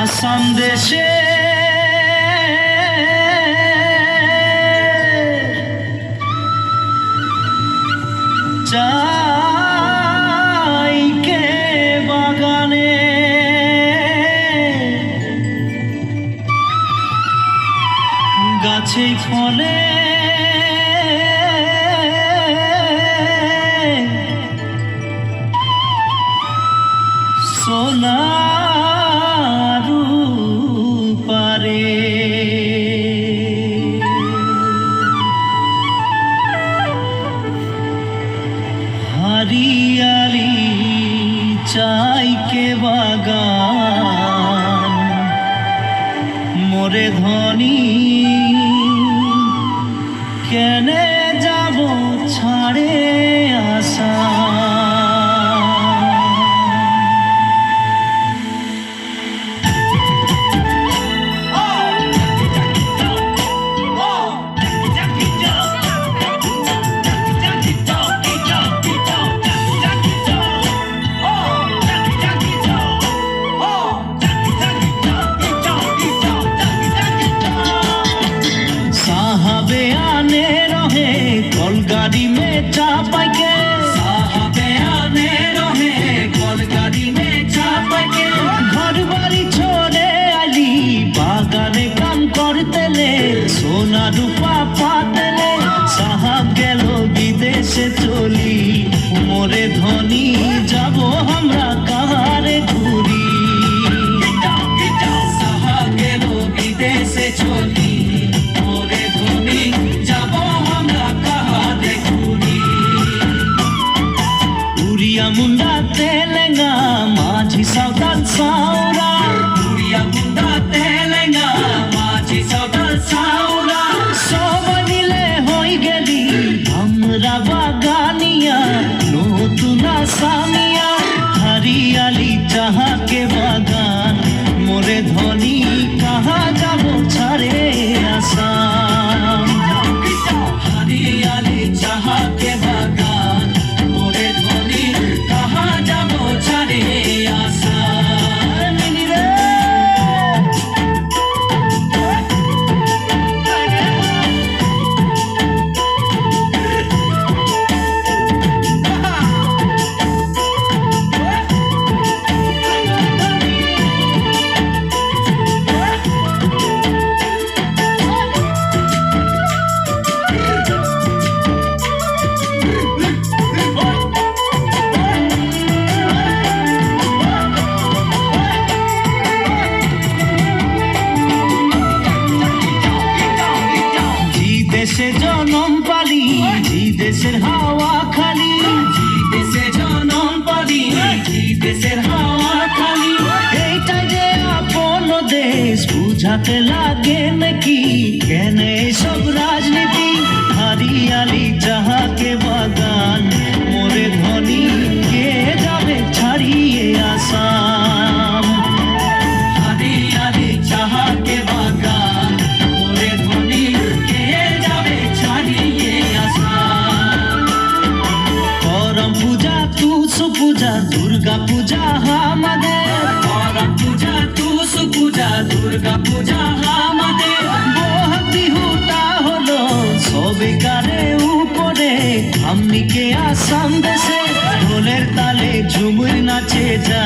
আসাম দেশে চাইকে বাগানে গাছে ফলে সোনার পারে হরিয়ালি চাইকে বাগান মোরে ধনী কেনে যাব ছাড়ে আসা गाड़ी में चापा के साहबे आने रहे कल गाड़ी में चापा के घर बाड़ी छोड़े आली बागाने काम करते ले सोना रूपा पाते ले साहब गेलो विदेशे चली मोरे धनी जाबो हमरा काहारे घुरी साहब गेलो विदेशे चली मोरे धनी जाबो हमरा मुंडा तेलेंगा माझी सावधान सावरा उड़िया मुंडा तेलेंगा माझी सावधान सावरा सबाई मिले हई गेली हमरा बागानिया नतुन आसामिया हरियाली चाहा के बागान मोरे धनी कहाँ जाबो छाड़े आसाम हरियाली चाहा के बागान मोरे धनी कहाँ जाबो छाड़े आसाम দেশে জনম পালি জি দেশের হাওয়া খালি জি দেশে জনম পালি জি দেশের হাওয়া খালি এইটাই যে আপন দেশ বুঝাতে লাগে নাকি কেন সব রাজনীতি হরিয়ালি চাহাকে বাগান মোরে ধনী কে যাবে ছাড়িয়ে আসাম হরিয়ালি চাহাকে বাগান মোরে ধনী पूजा दुर्गा पूजा हमादेर करम पूजा तुस पूजा दुर्गा पूजा हमादेर बोह बिहुटा हलो सबिकारे ऊपरे हमनी के आसाम देशे ढोलेर ताले झुमुर नाचे जा